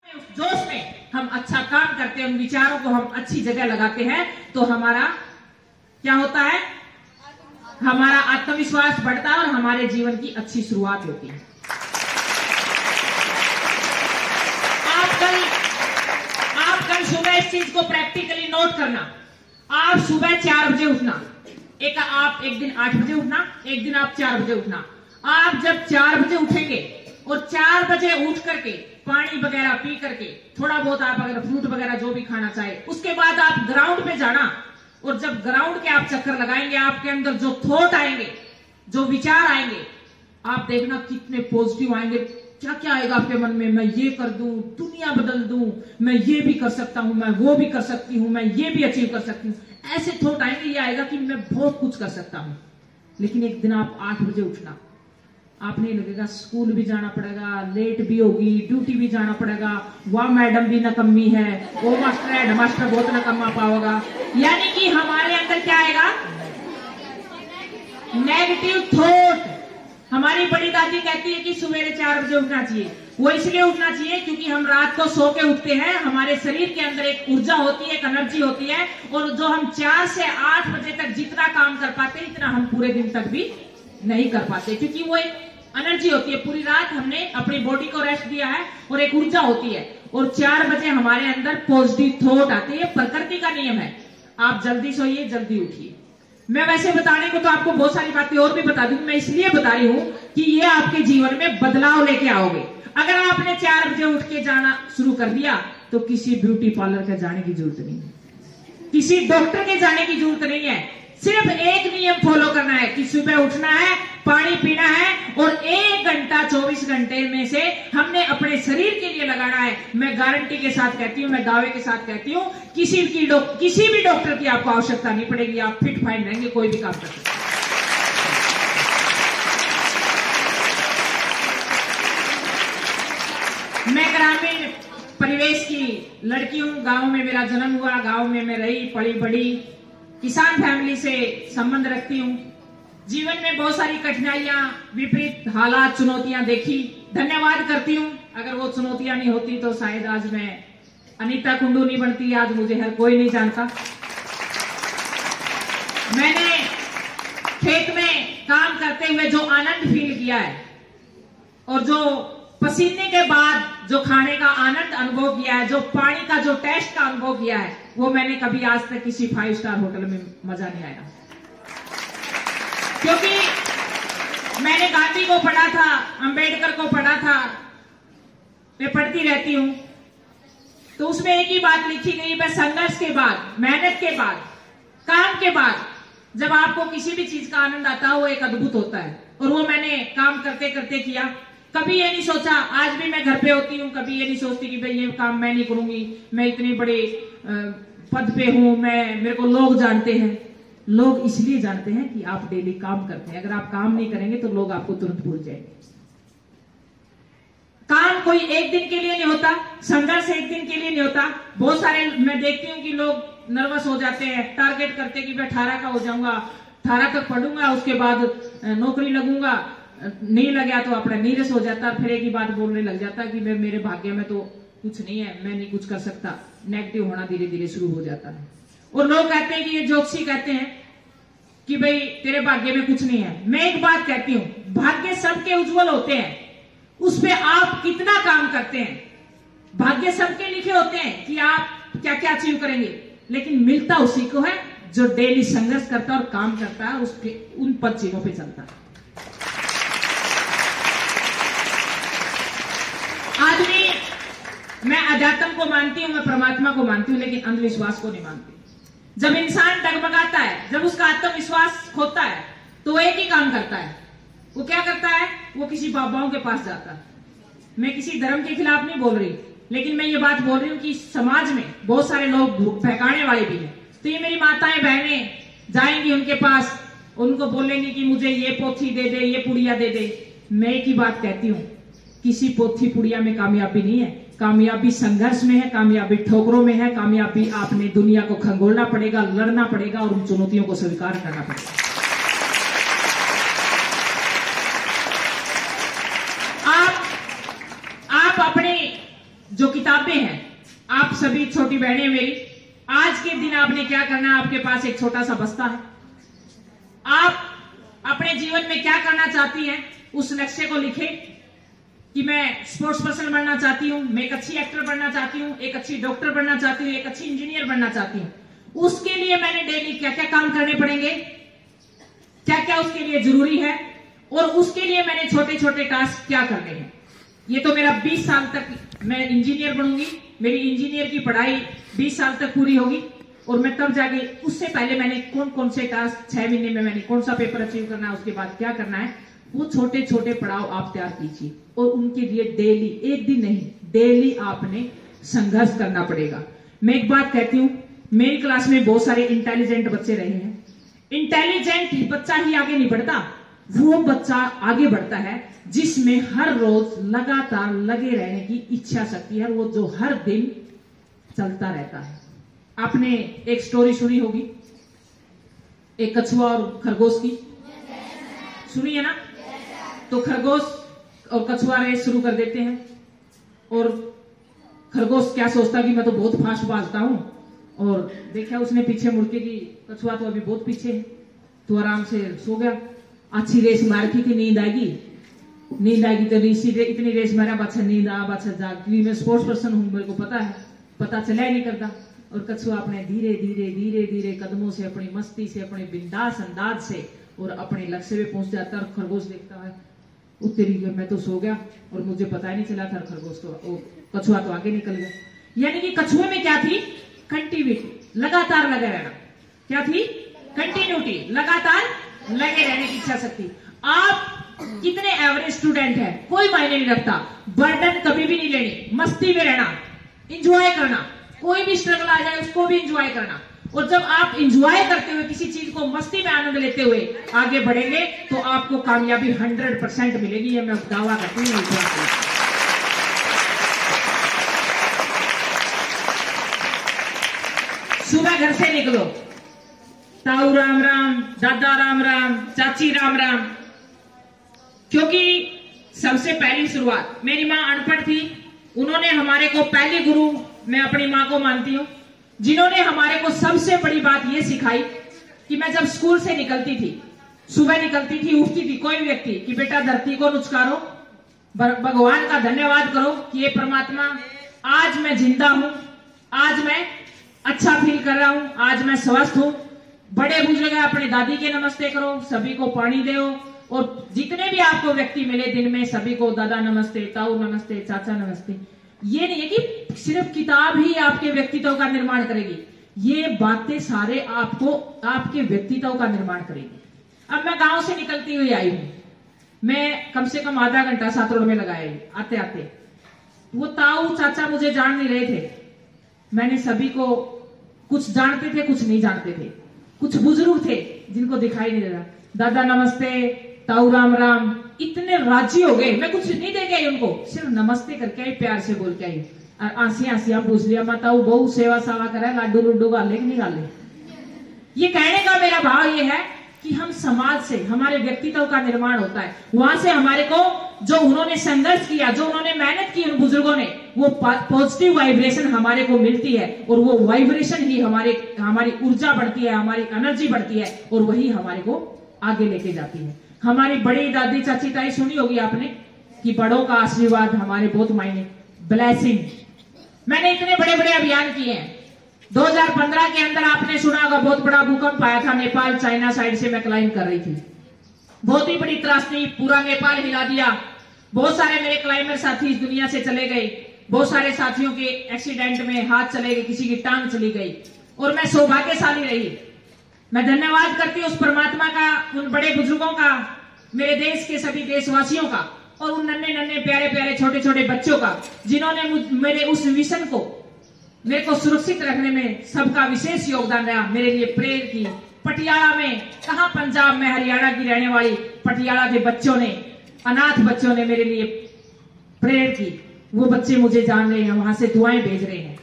उस जोश में हम अच्छा काम करते हैं, उन विचारों को हम अच्छी जगह लगाते हैं, तो हमारा क्या होता है, हमारा आत्मविश्वास बढ़ता है और हमारे जीवन की अच्छी शुरुआत होती है। आप कल सुबह इस चीज को प्रैक्टिकली नोट करना। आप सुबह 4 बजे उठना, आप एक दिन 8 बजे उठना, एक दिन आप 4 बजे उठना। आप जब 4 बजे उठेंगे और 4 बजे उठ करके पानी वगैरह पी करके थोड़ा बहुत आप अगर फ्रूट वगैरह जो भी खाना चाहे, उसके बाद आप ग्राउंड पे जाना, और जब ग्राउंड के आप चक्कर लगाएंगे, आपके अंदर जो थॉट आएंगे, जो विचार आएंगे, आप देखना कितने पॉजिटिव आएंगे। क्या क्या आएगा आपके मन में, मैं ये कर दूं, दुनिया बदल दूं, मैं ये भी कर सकता हूं, मैं वो भी कर सकती हूं, मैं ये भी अचीव कर सकती हूं। ऐसे थॉट आएंगे, ये आएगा कि मैं बहुत कुछ कर सकता हूं। लेकिन एक दिन आप 8 बजे उठना, आप नहीं लगेगा स्कूल भी जाना पड़ेगा, लेट भी होगी, ड्यूटी भी जाना पड़ेगा, वह मैडम भी नकम्मी है, वो मास्टर हेड मास्टर बहुत नकम्मा पाओगा। यानी कि हमारे अंदर क्या आएगा, नेगेटिव थॉट। हमारी बड़ी दादी कहती है कि सवेरे 4 बजे उठना चाहिए। वो इसलिए उठना चाहिए क्योंकि हम रात को सो के उठते हैं, हमारे शरीर के अंदर एक ऊर्जा होती है, एक एनर्जी होती है, और जो हम 4 से 8 बजे तक जितना काम कर पाते हैं, इतना हम पूरे दिन तक भी नहीं कर पाते, क्योंकि वो एक एनर्जी होती है। पूरी रात हमने अपनी बॉडी को रेस्ट दिया है और एक ऊर्जा होती है, और 4 बजे हमारे अंदर पॉजिटिव थॉट आती है। प्रकृति का नियम है, आप जल्दी सोइए, जल्दी उठिए। मैं वैसे बताने को तो आपको बहुत सारी बातें और भी बता दूंगी, मैं इसलिए बता रही हूं कि ये आपके जीवन में बदलाव लेके आओगे। अगर आपने 4 बजे उठ के जाना शुरू कर दिया, तो किसी ब्यूटी पार्लर के जाने की जरूरत नहीं है, किसी डॉक्टर के जाने की जरूरत नहीं है। सिर्फ एक नियम फॉलो करना है कि सुबह उठना है, पानी पीना है, और 1 घंटा 24 घंटे में से हमने अपने शरीर के लिए लगाना है। मैं गारंटी के साथ कहती हूं, मैं दावे के साथ कहती हूं, किसी भी डॉक्टर की आपको आवश्यकता नहीं पड़ेगी। आप फिट फाइन रहेंगे, कोई भी काम कर सकते। मैं ग्रामीण परिवेश की लड़की हूं, गांव में मेरा जन्म हुआ, गांव में मैं रही, पली बड़ी, किसान फैमिली से संबंध रखती हूं। जीवन में बहुत सारी कठिनाइयां, विपरीत हालात, चुनौतियां देखी। धन्यवाद करती हूं, अगर वो चुनौतियां नहीं होती तो शायद आज मैं अनीता कुंडू नहीं बनती, आज मुझे हर कोई नहीं जानता। मैंने खेत में काम करते हुए जो आनंद फील किया है, और जो पसीने के बाद जो खाने का आनंद अनुभव किया है, जो पानी का जो टेस्ट का अनुभव किया है, वो मैंने कभी आज तक किसी 5 स्टार होटल में मजा नहीं आया। क्योंकि मैंने गांधी को पढ़ा था, अंबेडकर को पढ़ा था, मैं पढ़ती रहती हूं, तो उसमें एक ही बात लिखी गई है, संघर्ष के बाद, मेहनत के बाद, काम के बाद जब आपको किसी भी चीज का आनंद आता है, वो एक अद्भुत होता है। और वो मैंने काम करते करते किया। कभी ये नहीं सोचा, आज भी मैं घर पे होती हूँ, कभी ये नहीं सोचती कि भाई ये काम मैं नहीं करूंगी, मैं इतनी बड़ी पद पे हूं, मेरे को लोग जानते हैं। लोग इसलिए जानते हैं कि आप डेली काम करते हैं। अगर आप काम नहीं करेंगे तो लोग आपको तुरंत भूल जाएंगे। काम कोई एक दिन के लिए नहीं होता, संघर्ष एक दिन के लिए नहीं होता। बहुत सारे मैं देखती हूँ कि लोग नर्वस हो जाते हैं, टारगेट करते कि मैं 18 का हो जाऊंगा, 18 तक पढ़ूंगा, उसके बाद नौकरी लगूंगा, नहीं लगा तो अपना नीरस हो जाता, फिर एक ही बात बोलने लग जाता कि मेरे भाग्य में तो कुछ नहीं है, मैं नहीं कुछ कर सकता। नेगेटिव होना धीरे धीरे शुरू हो जाता है। और लोग कहते हैं कि ये जोशी कहते हैं कि भाई तेरे भाग्य में कुछ नहीं है। मैं एक बात कहती हूं, भाग्य सबके उज्जवल होते हैं, उस पे आप कितना काम करते हैं। भाग्य सबके लिखे होते हैं कि आप क्या क्या अचीव करेंगे, लेकिन मिलता उसी को है जो डेली संघर्ष करता है और काम करता है, उसके उन पद चिन्हों पे चलता है। आदमी, मैं अध्यात्म को मानती हूं, मैं परमात्मा को मानती हूं, लेकिन अंधविश्वास को नहीं मानती। जब इंसान डगमगाता है, जब उसका आत्मविश्वास खोता है, तो वो एक ही काम करता है। वो क्या करता है, वो किसी बाबाओं के पास जाता है। मैं किसी धर्म के खिलाफ नहीं बोल रही, लेकिन मैं ये बात बोल रही हूँ कि समाज में बहुत सारे लोग बहकाने वाले भी हैं। तो ये मेरी माताएं बहनें जाएंगी उनके पास, उनको बोलेंगी कि मुझे ये पोथी दे दे, ये पुड़िया दे दे। मैं एक ही बात कहती हूँ, किसी पोथी पुड़िया में कामयाबी नहीं है, कामयाबी संघर्ष में है, कामयाबी ठोकरों में है, कामयाबी आपने दुनिया को खंगोलना पड़ेगा, लड़ना पड़ेगा और उन चुनौतियों को स्वीकार करना पड़ेगा। आप अपने जो किताबें सभी छोटी बहनें मेरी, आज के दिन आपने क्या करना है, आपके पास एक छोटा सा बस्ता है। आप अपने जीवन में क्या करना चाहती हैं, उस लक्ष्य को लिखें कि मैं स्पोर्ट्स पर्सन बनना चाहती हूँ, मैं एक अच्छी एक्टर बनना चाहती हूँ, एक अच्छी डॉक्टर बनना चाहती हूँ, एक अच्छी इंजीनियर बनना चाहती हूँ। उसके लिए मैंने डेली क्या क्या काम करने पड़ेंगे, क्या क्या उसके लिए जरूरी है, और उसके लिए मैंने छोटे छोटे टास्क क्या करने हैं। ये तो मेरा 20 साल तक मैं इंजीनियर बनूंगी, मेरी इंजीनियर की पढ़ाई 20 साल तक पूरी होगी, और मैं तब जाके, उससे पहले मैंने कौन कौन से टास्क 6 महीने में मैंने कौन सा पेपर अचीव करना है, उसके बाद क्या करना है, वो छोटे छोटे पड़ाव आप तैयार कीजिए। और उनके लिए डेली, एक दिन नहीं, डेली आपने संघर्ष करना पड़ेगा। मैं एक बात कहती हूं, मेरी क्लास में बहुत सारे इंटेलिजेंट बच्चे रहे हैं। इंटेलिजेंट बच्चा ही आगे नहीं बढ़ता, वो बच्चा आगे बढ़ता है जिसमें हर रोज लगातार लगे रहने की इच्छा शक्ति है, वो जो हर दिन चलता रहता है। आपने एक स्टोरी सुनी होगी, एक कछुआ और खरगोश की, सुनी है ना? तो खरगोश और कछुआ रेस शुरू कर देते हैं, और खरगोश क्या सोचता कि मैं तो बहुत फास्ट भागता हूं, और देखा उसने पीछे मुड़के की कछुआ तो अभी बहुत पीछे है, तो आराम से सो गया। अच्छी रेस मार की नींद आएगी तो इतनी रेस मारा, बाछा नींद आ, बाछा जाग, क्योंकि मैं स्पोर्ट्स पर्सन हूं, मेरे को पता है, पता चला ही नहीं करता। और कछुआ अपने धीरे धीरे धीरे धीरे कदमों से, अपनी मस्ती से, अपने बिंदास अंदाज से और अपने लक्ष्य पे पहुंच जाता है। और खरगोश देखता है, उत्तरी मैं तो सो गया और मुझे पता ही नहीं चला था, खरगोश तो कछुआ तो आगे निकल गया। यानी कि कछुए में क्या थी, कंटिन्यूटी, लगातार लगे रहना। क्या थी, कंटिन्यूटी, लगातार लगे रहने की इच्छा शक्ति। आप कितने एवरेज स्टूडेंट हैं, कोई मायने नहीं रखता, बर्डन कभी भी नहीं लेनी, मस्ती में रहना, इंजॉय करना, कोई भी स्ट्रगल आ जाए उसको भी इंजॉय करना। और जब आप इंजॉय करते हुए किसी चीज को, मस्ती में आनंद लेते हुए आगे बढ़ेंगे तो आपको कामयाबी 100% मिलेगी, ये मैं दावा करती हूँ। सुबह घर से निकलो, ताऊ राम राम, दादा राम राम, चाची राम राम, क्योंकि सबसे पहली शुरुआत, मेरी माँ अनपढ़ थी, उन्होंने हमारे को पहली गुरु मैं अपनी माँ को मानती हूँ, जिन्होंने हमारे को सबसे बड़ी बात यह सिखाई कि मैं जब स्कूल से निकलती थी, सुबह निकलती थी, उठती थी कोई व्यक्ति, कि बेटा धरती को नुचकारो, भगवान का धन्यवाद करो कि ये परमात्मा आज मैं जिंदा हूं, आज मैं अच्छा फील कर रहा हूं, आज मैं स्वस्थ हूं। बड़े बुजुर्ग अपने दादी के नमस्ते करो, सभी को पानी दो, और जितने भी आपको व्यक्ति मिले दिन में सभी को दादा नमस्ते, ताऊ नमस्ते, चाचा नमस्ते। ये नहीं है कि सिर्फ किताब ही आपके व्यक्तित्व का निर्माण करेगी, ये बातें सारे आपको आपके व्यक्तित्व का निर्माण करेगी। अब मैं गांव से निकलती हुई आई हूं, मैं कम से कम आधा घंटा सात रोड में लगाया आते आते। वो ताऊ चाचा मुझे जान नहीं रहे थे, मैंने सभी को, कुछ जानते थे कुछ नहीं जानते थे, कुछ बुजुर्ग थे जिनको दिखाई नहीं दे रहा, दादा नमस्ते, ताऊ राम राम, इतने राजी हो गए। मैं कुछ नहीं दे गई उनको, सिर्फ नमस्ते करके आई, प्यार से बोल के आई, और आंसिया आंसिया पूछ लिया, माताऊ बहु सेवा सावा करे, लाडू लुड्डू गाले कि नहीं गाले। ये कहने का मेरा भाव ये है कि हम समाज से हमारे व्यक्तित्व का निर्माण होता है, वहां से हमारे को जो उन्होंने संघर्ष किया, जो उन्होंने मेहनत की उन बुजुर्गों ने, वो पॉजिटिव वाइब्रेशन हमारे को मिलती है, और वो वाइब्रेशन ही हमारी ऊर्जा बढ़ती है, हमारी एनर्जी बढ़ती है, और वही हमारे को आगे लेके जाती है। हमारी बड़ी दादी चाची ताई सुनी होगी आपने कि बड़ों का आशीर्वाद हमारे बहुत मायने, ब्लेसिंग। मैंने इतने बड़े बड़े अभियान किए हैं। 2015 के अंदर आपने सुना होगा, बहुत बड़ा भूकंप आया था, नेपाल चाइना साइड से मैं क्लाइंब कर रही थी, बहुत ही बड़ी त्रासदी, पूरा नेपाल हिला दिया। बहुत सारे मेरे क्लाइंबर साथी इस दुनिया से चले गए, बहुत सारे साथियों के एक्सीडेंट में हाथ चले गए, किसी की टांग चली गई, और मैं सौभाग्यशाली रही। मैं धन्यवाद करती हूँ उस परमात्मा का, उन बड़े बुजुर्गों का, मेरे देश के सभी देशवासियों का, और उन नन्हे नन्हे प्यारे प्यारे छोटे छोटे बच्चों का, जिन्होंने मेरे उस मिशन को, मेरे को सुरक्षित रखने में सबका विशेष योगदान रहा, मेरे लिए प्रेयर की। पटियाला में, कहा पंजाब में, हरियाणा की रहने वाली पटियाला के बच्चों ने, अनाथ बच्चों ने मेरे लिए प्रेयर की। वो बच्चे मुझे जान रहे हैं, वहां से दुआएं भेज रहे हैं।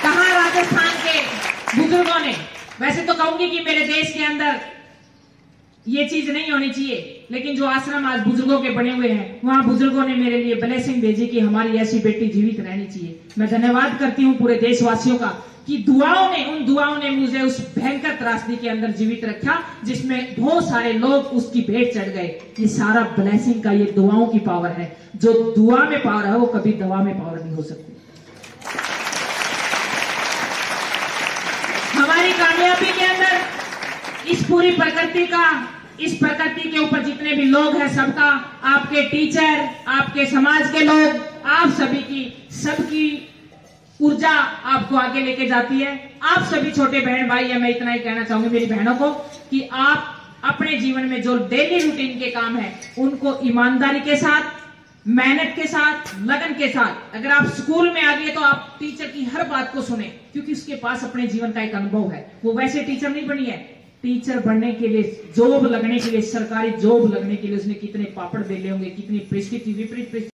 कहा राजस्थान के बुजुर्गों ने, वैसे तो कहूंगी कि मेरे देश के अंदर ये चीज नहीं होनी चाहिए, लेकिन जो आश्रम आज बुजुर्गों के बने हुए हैं, वहां बुजुर्गों ने मेरे लिए ब्लेसिंग भेजी कि हमारी ऐसी बेटी जीवित रहनी चाहिए। मैं धन्यवाद करती हूँ पूरे देशवासियों का कि उन दुआओं ने मुझे उस भयंकर त्रासदी के अंदर जीवित रखा, जिसमें बहुत सारे लोग उसकी भेंट चढ़ गए। ये सारा ब्लेसिंग का, ये दुआओं की पावर है। जो दुआ में पावर है वो कभी दवा में पावर नहीं हो सकती। हमारी कामयाबी के अंदर इस पूरी प्रकृति का, इस प्रकृति के ऊपर जितने भी लोग हैं, सबका, आपके टीचर, आपके समाज के लोग, आप सभी की, सबकी ऊर्जा आपको आगे लेके जाती है। आप सभी छोटे बहन भाई है, मैं इतना ही कहना चाहूंगी मेरी बहनों को कि आप अपने जीवन में जो डेली रूटीन के काम है उनको ईमानदारी के साथ, मेहनत के साथ, लगन के साथ, अगर आप स्कूल में आ गए तो आप टीचर की हर बात को सुने, क्योंकि उसके पास अपने जीवन का एक अनुभव है। वो वैसे टीचर नहीं बनी है, टीचर बनने के लिए, जॉब लगने के लिए, सरकारी जॉब लगने के लिए उसने कितने पापड़ बेले होंगे, कितनी परिस्थिति, विपरीत परिस्थिति